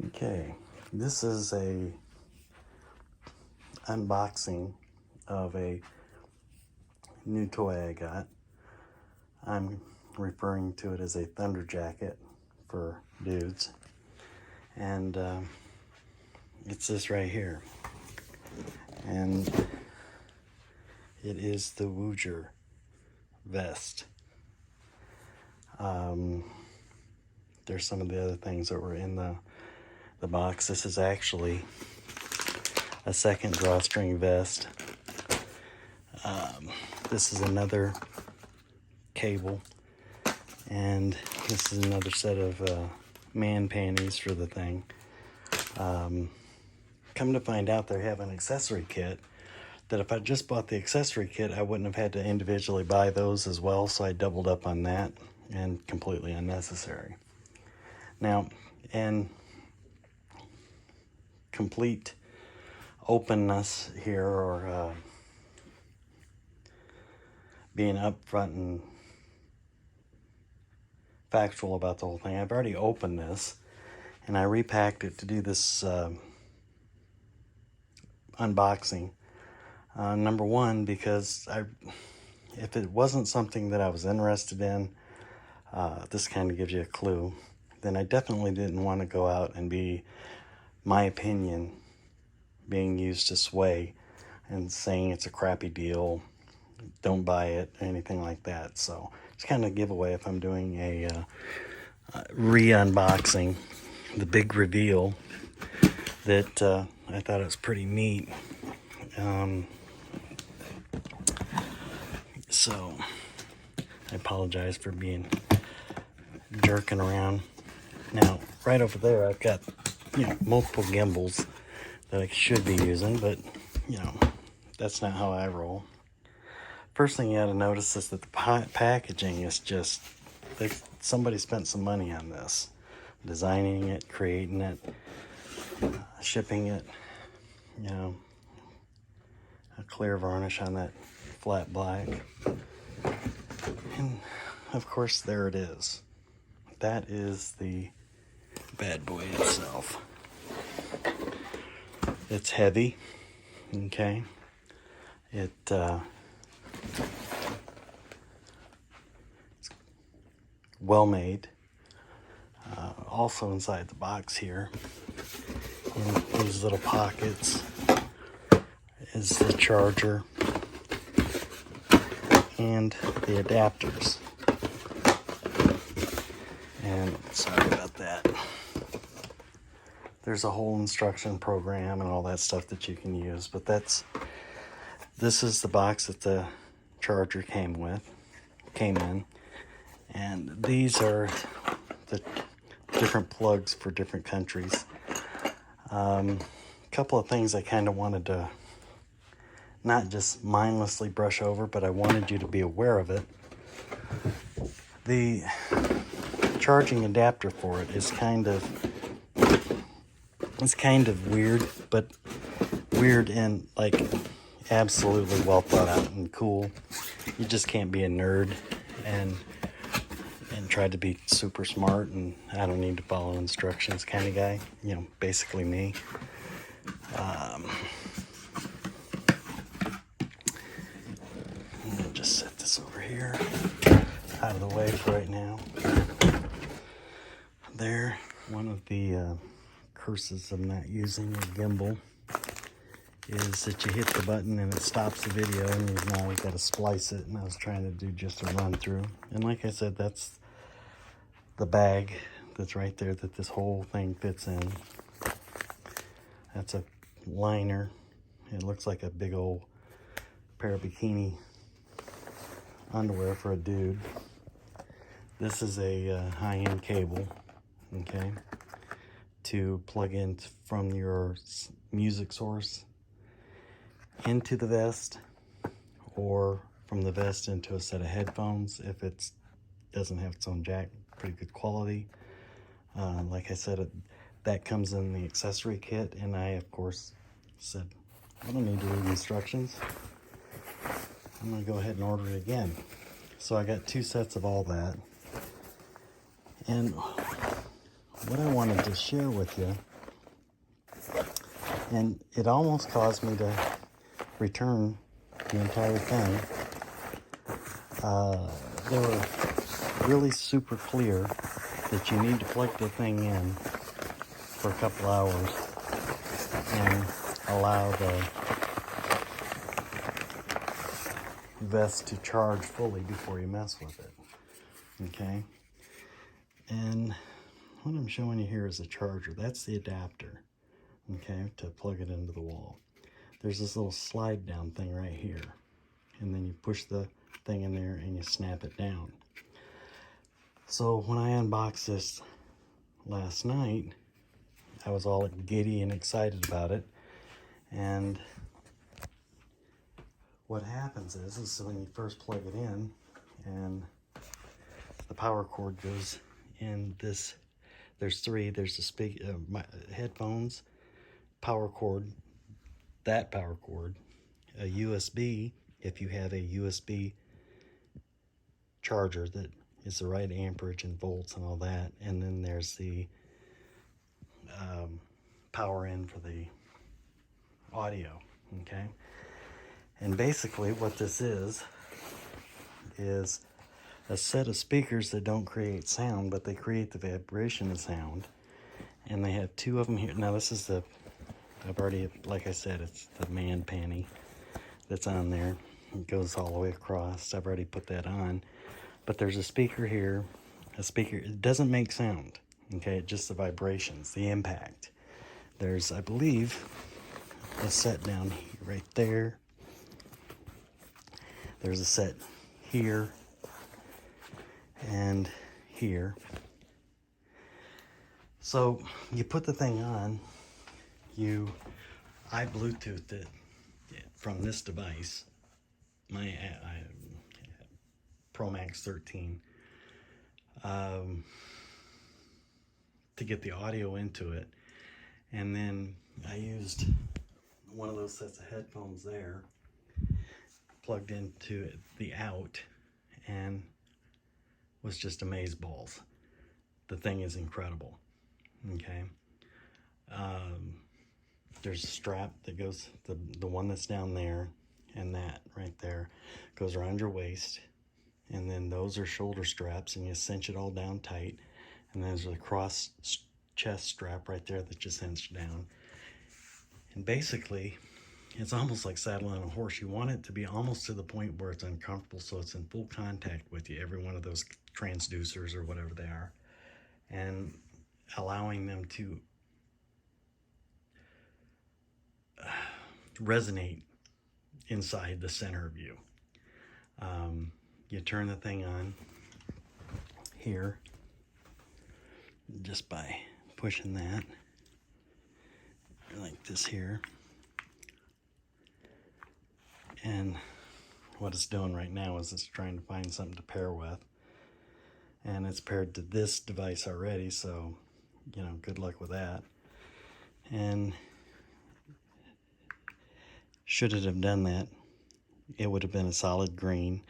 Okay, this is a unboxing of a new toy I got. I'm referring to it as a thunder jacket for dudes, and it's this right here, and it is the Woojer Vest. There's some of the other things that were in the box. This is actually a second drawstring vest. This is another cable, and this is another set of man panties for the thing. Come to find out, they have an accessory kit that if I just bought the accessory kit, I wouldn't have had to individually buy those as well, so I doubled up on that, and completely unnecessary. Now, in complete openness here, or being upfront and factual about the whole thing, I've already opened this, and I repacked it to do this unboxing. Number one, because if it wasn't something that I was interested in, this kind of gives you a clue, then I definitely didn't want to go out and be my opinion being used to sway and saying it's a crappy deal, don't buy it, anything like that. So it's kind of a giveaway if I'm doing a re-unboxing, the big reveal that I thought it was pretty neat. So I apologize for being jerking around. Now, right over there, I've got, multiple gimbals that I should be using, but, that's not how I roll. First thing you got to notice is that the packaging is just, somebody spent some money on this. Designing it, creating it, shipping it, a clear varnish on that flat black. And, of course, there it is. That is the bad boy itself. It's heavy, okay? It's well made. Also inside the box here, in these little pockets, is the charger and the adapters. And sorry about that. There's a whole instruction program and all that stuff that you can use, but this is the box that the charger came in, and these are the different plugs for different countries. A couple of things I kind of wanted to not just mindlessly brush over, but I wanted you to be aware of it. The charging adapter for it is kind of weird, but weird and like absolutely well thought out and cool. You just can't be a nerd and try to be super smart and I don't need to follow instructions kind of guy. Basically me. I'll just set this over here out of the way for right now. There, one of the curses of not using a gimbal is that you hit the button and it stops the video and you've now got to splice it, and I was trying to do just a run through. And like I said, that's the bag that's right there that this whole thing fits in. That's a liner. It looks like a big old pair of bikini underwear for a dude. This is a high-end cable, okay, to plug in from your music source into the vest, or from the vest into a set of headphones if it doesn't have its own jack. Pretty good quality. Like I said, that comes in the accessory kit, and I of course said I don't need to read instructions. I'm gonna go ahead and order it again. So I got 2 sets of all that. And what I wanted to share with you, and it almost caused me to return the entire thing. They were really super clear that you need to plug the thing in for a couple hours and allow the vest to charge fully before you mess with it. Okay? And what I'm showing you here is a charger. That's the adapter, okay, to plug it into the wall. There's this little slide down thing right here, and then you push the thing in there and you snap it down. So when I unboxed this last night, I was all giddy and excited about it. And what happens is when you first plug it in and the power cord goes in this, there's three, there's the headphones, power cord, that power cord, a USB, if you have a USB charger that is the right amperage and volts and all that, and then there's the power in for the audio, okay? And basically what this is a set of speakers that don't create sound, but they create the vibration of sound. And they have two of them here. Now this is I've already, like I said, it's the man panty that's on there. It goes all the way across. I've already put that on. But there's a speaker here, it doesn't make sound, okay? It's just the vibrations, the impact. There's, I believe, a set down here, right there. There's a set here and here. So you put the thing on, I Bluetoothed it from this device, my Pro Max 13, to get the audio into it. And then I used one of those sets of headphones there, plugged into the out, and was just amazeballs. The thing is incredible, okay? There's a strap that goes, the one that's down there, and that right there goes around your waist, and then those are shoulder straps, and you cinch it all down tight, and there's a cross chest strap right there that you cinch down. And basically, it's almost like saddling a horse. You want it to be almost to the point where it's uncomfortable, so it's in full contact with you, every one of those transducers or whatever they are, and allowing them to resonate inside the center of you. You turn the thing on here just by pushing that like this here, and what it's doing right now is it's trying to find something to pair with, and it's paired to this device already, so you know, good luck with that. And should it have done that, it would have been a solid green.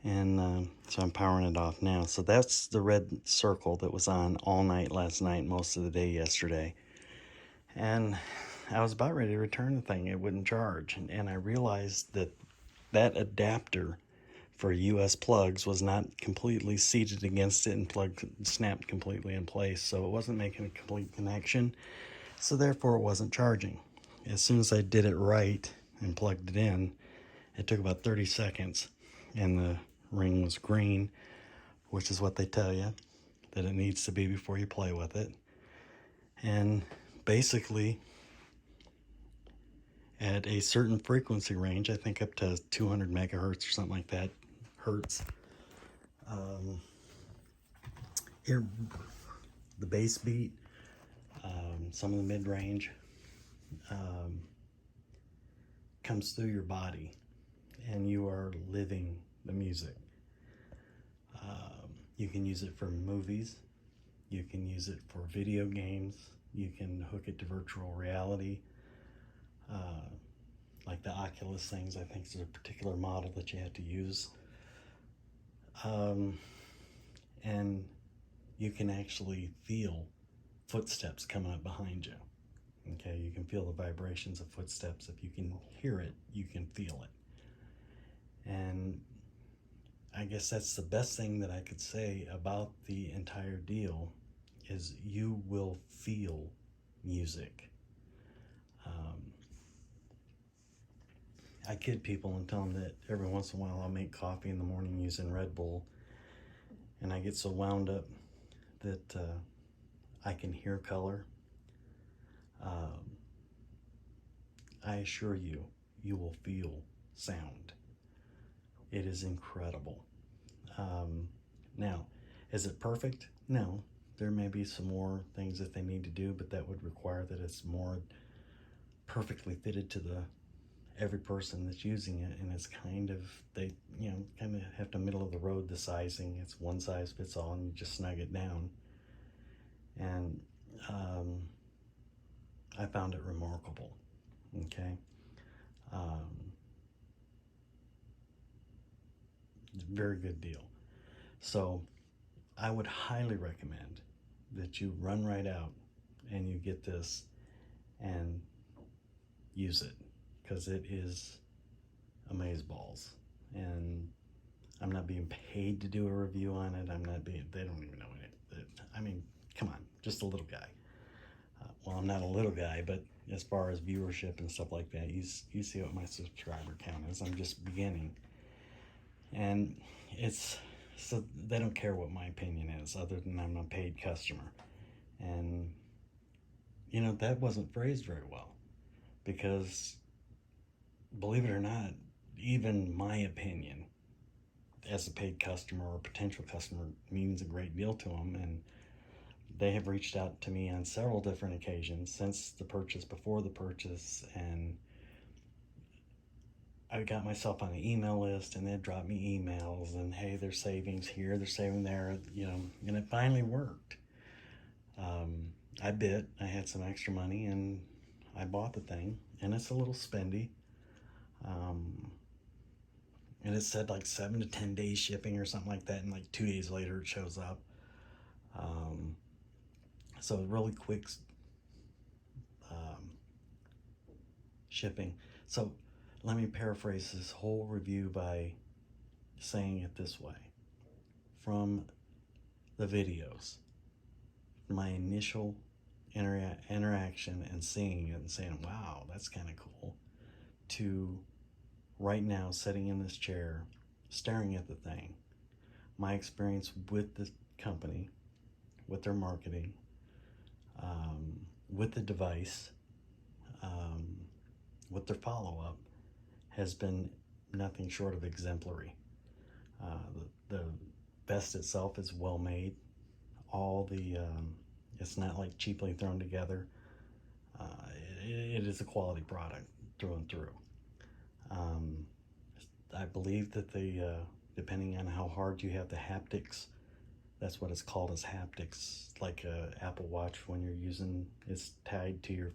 And so I'm powering it off now. So that's the red circle that was on all night last night, most of the day yesterday. And I was about ready to return the thing. It wouldn't charge. And I realized that that adapter for US plugs was not completely seated against it and snapped completely in place. So it wasn't making a complete connection. So therefore it wasn't charging. As soon as I did it right and plugged it in, it took about 30 seconds and the ring was green, which is what they tell you that it needs to be before you play with it. And basically at a certain frequency range, I think up to 200 megahertz or something like that, hertz, here the bass beat, some of the mid-range, comes through your body and you are living the music. You can use it for movies, you can use it for video games, you can hook it to virtual reality, like the Oculus things. I think there's a particular model that you have to use, and you can actually feel footsteps coming up behind you. Okay, you can feel the vibrations of footsteps. If you can hear it, you can feel it. And I guess that's the best thing that I could say about the entire deal is you will feel music. I kid people and tell them that every once in a while I'll make coffee in the morning using Red Bull, and I get so wound up that I can hear color. I assure you, you will feel sound. It is incredible. Now, is it perfect? No. There may be some more things that they need to do, but that would require that it's more perfectly fitted to every person that's using it, and it's kind of, they kind of have to middle of the road the sizing. It's one size fits all, and you just snug it down. And I found it remarkable. Okay. Very good deal. So I would highly recommend that you run right out and you get this and use it, because it is amazeballs. And I'm not being paid to do a review on it. They don't even know it. I mean, come on, just a little guy. Well, I'm not a little guy, but as far as viewership and stuff like that, you see what my subscriber count is. I'm just beginning. And so they don't care what my opinion is, other than I'm a paid customer. And, that wasn't phrased very well, because believe it or not, even my opinion as a paid customer or potential customer means a great deal to them. And they have reached out to me on several different occasions since the purchase, before the purchase, and I got myself on an email list, and they'd drop me emails and, hey, there's savings here, there's saving there, and it finally worked. I bit, I had some extra money, and I bought the thing, and it's a little spendy. And it said like 7 to 10 days shipping or something like that, and like 2 days later it shows up. So really quick shipping. So let me paraphrase this whole review by saying it this way. From the videos, my initial interaction and seeing it and saying, wow, that's kind of cool, to right now sitting in this chair, staring at the thing, my experience with the company, with their marketing, with the device, with their follow-up, has been nothing short of exemplary. The vest itself is well made. It's not like cheaply thrown together. It is a quality product through and through. I believe that depending on how hard you have the haptics, that's what it's called, as haptics, like a Apple Watch when it's tied to your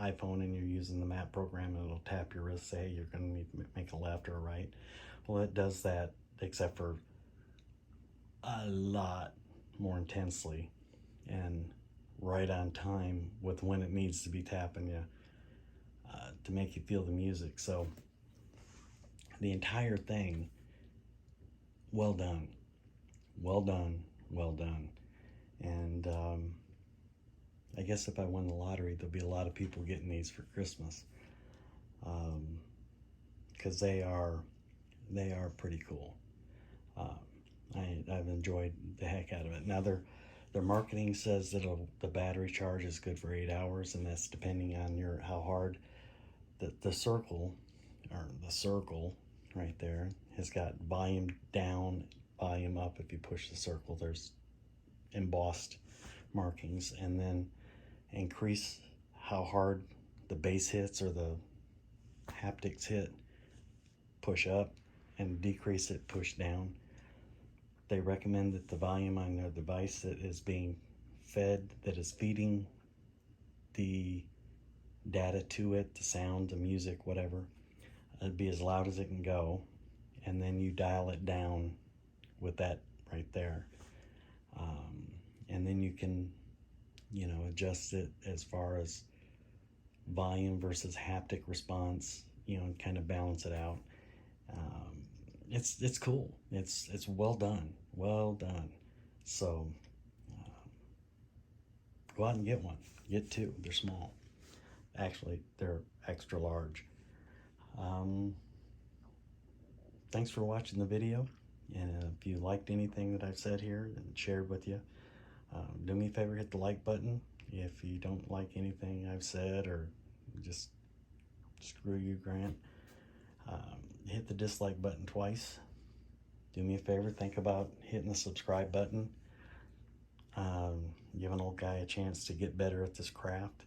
iPhone and you're using the map program, and it'll tap your wrist, say, hey, you're going to need to make a left or a right. Well, it does that, except for a lot more intensely and right on time with when it needs to be tapping you to make you feel the music. So the entire thing, well done, well done, well done. And I guess if I win the lottery, there'll be a lot of people getting these for Christmas, because they are pretty cool. I've enjoyed the heck out of it. Now their marketing says that the battery charge is good for 8 hours, and that's depending on how hard the circle right there has got volume down, volume up. If you push the circle, there's embossed markings, and then increase how hard the bass hits or the haptics hit, push up, and decrease it, push down. They recommend that the volume on their device that is being fed, that is feeding the data to it, the sound, the music, whatever, it'd be as loud as it can go, and then you dial it down with that right there, and then you can you know, adjust it as far as volume versus haptic response, you know, and kind of balance it out. It's cool. It's well done, well done. So go out and get one. Get two. They're small. Actually, they're extra large. Um, Thanks for watching the video. And if you liked anything that I've said here and shared with you, do me a favor, hit the like button. If you don't like anything I've said, or just screw you, Grant, hit the dislike button twice. Do me a favor, think about hitting the subscribe button. Give an old guy a chance to get better at this craft,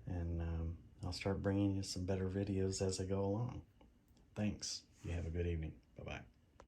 and I'll start bringing you some better videos as I go along. Thanks. You have a good evening. Bye-bye.